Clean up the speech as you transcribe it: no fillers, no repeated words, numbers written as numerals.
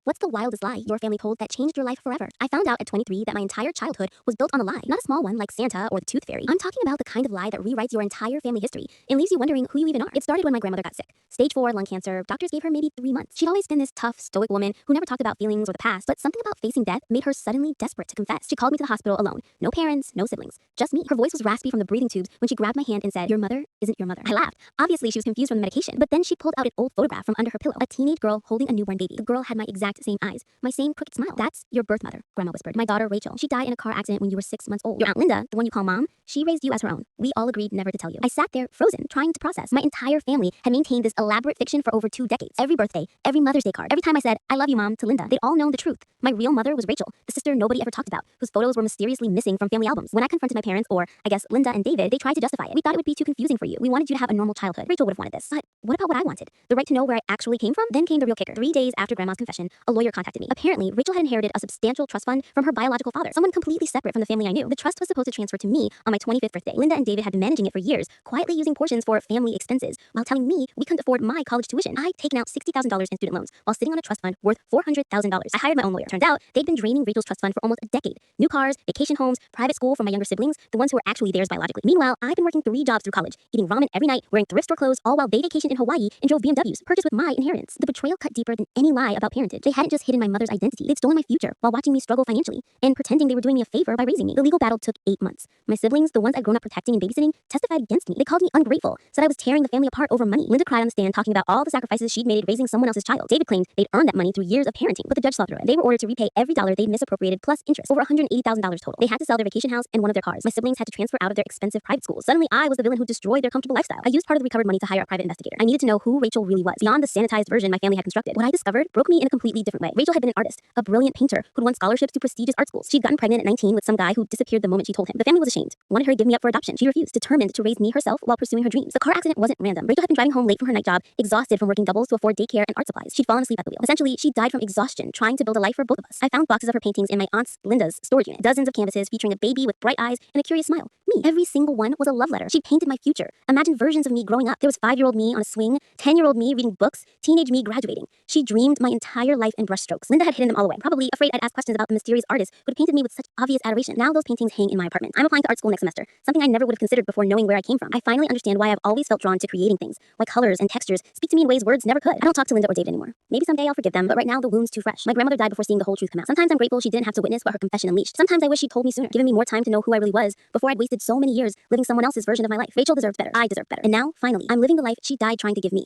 What's the wildest lie your family told that changed your life forever? I found out at 23 that my entire childhood was built on a lie. Not a small one like Santa or the Tooth Fairy. I'm talking about the kind of lie that rewrites your entire family history and leaves you wondering who you even are. It started when my grandmother got sick. Stage 4 lung cancer. Doctors gave her maybe 3 months. She'd always been this tough, stoic woman who never talked about feelings or the past, but something about facing death made her suddenly desperate to confess. She called me to the hospital alone. No parents, no siblings, just me. Her voice was raspy from the breathing tubes when she grabbed my hand and said, "Your mother isn't your mother." I laughed. Obviously, she was confused from the medication, but then she pulled out an old photograph from under her pillow. A teenage girl holding a newborn baby. The girl had my exact same eyes, my same crooked smile. "That's your birth mother," Grandma whispered. "My daughter, Rachel. She died in a car accident when you were 6 months old. Your Aunt Linda, the one you call Mom, she raised you as her own. We all agreed never to tell you." I sat there, frozen, trying to process. My entire family had maintained this elaborate fiction for over 2 decades. Every birthday, every Mother's Day card, every time I said, "I love you, Mom," to Linda, they'd all known the truth. My real mother was Rachel, the sister nobody ever talked about, whose photos were mysteriously missing from family albums. When I confronted my parents, or I guess Linda and David, they tried to justify it. "We thought it would be too confusing for you. We wanted you to have a normal childhood. Rachel would have wanted this." But what about what I wanted? The right to know where I actually came from? Then came the real kicker. 3 days after Grandma's confession, a lawyer contacted me. Apparently, Rachel had inherited a substantial trust fund from her biological father, someone completely separate from the family I knew. The trust was supposed to transfer to me on my 25th birthday. Linda and David had been managing it for years, quietly using portions for family expenses, while telling me we couldn't afford my college tuition. I'd taken out $60,000 in student loans while sitting on a trust fund worth $400,000. I hired my own lawyer. Turns out, they'd been draining Rachel's trust fund for almost a decade. New cars, vacation homes, private school for my younger siblings, the ones who were actually theirs biologically. Meanwhile, I'd been working 3 jobs through college, eating ramen every night, wearing thrift store clothes, all while they vacationed in Hawaii and drove BMWs, purchased with my inheritance. The betrayal cut deeper than any lie about parentage. They hadn't just hidden my mother's identity, they'd stolen my future while watching me struggle financially and pretending they were doing me a favor by raising me. The legal battle took 8 months. My siblings, the ones I'd grown up protecting and babysitting, testified against me. They called me ungrateful, said I was tearing the family apart over money. Linda cried on the stand talking about all the sacrifices she'd made raising someone else's child. David claimed they'd earned that money through years of parenting, but the judge saw through it. They were ordered to repay every dollar they'd misappropriated plus interest, over $180,000 total. They had to sell their vacation house and one of their cars. My siblings had to transfer out of their expensive private schools. Suddenly, I was the villain who destroyed their comfortable lifestyle. I used part of the recovered money to hire a private investigator. I needed to know who Rachel really was, beyond the sanitized version my family had constructed. What I discovered broke me in a completely different way. Rachel had been an artist, a brilliant painter who'd won scholarships to prestigious art schools. She'd gotten pregnant at 19 with some guy who disappeared the moment she told him. The family was ashamed, wanted her to give me up for adoption. She refused, determined to raise me herself while pursuing her dreams. The car accident wasn't random. Rachel had been driving home late from her night job, exhausted from working doubles to afford daycare and art supplies. She'd fallen asleep at the wheel. Essentially, she died from exhaustion, trying to build a life for both of us. I found boxes of her paintings in my aunt's, Linda's, storage unit. Dozens of canvases featuring a baby with bright eyes and a curious smile. Me. Every single one was a love letter. She painted my future. Imagine versions of me growing up. There was 5-year-old me on a swing, 10-year-old me reading books, teenage me graduating. She dreamed my entire life in brushstrokes. Linda had hidden them all away, probably afraid I'd ask questions about the mysterious artist who had painted me with such obvious adoration. Now those paintings hang in my apartment. I'm applying to art school next semester, something I never would have considered before knowing where I came from. I finally understand why I've always felt drawn to creating things, why colors and textures speak to me in ways words never could. I don't talk to Linda or David anymore. Maybe someday I'll forgive them, but right now the wound's too fresh. My grandmother died before seeing the whole truth come out. Sometimes I'm grateful she didn't have to witness what her confession unleashed. Sometimes I wish she'd told me sooner, given me more time to know who I really was before I'd wasted so many years living someone else's version of my life. Rachel deserved better. I deserved better. And now, finally, I'm living the life she died trying to give me.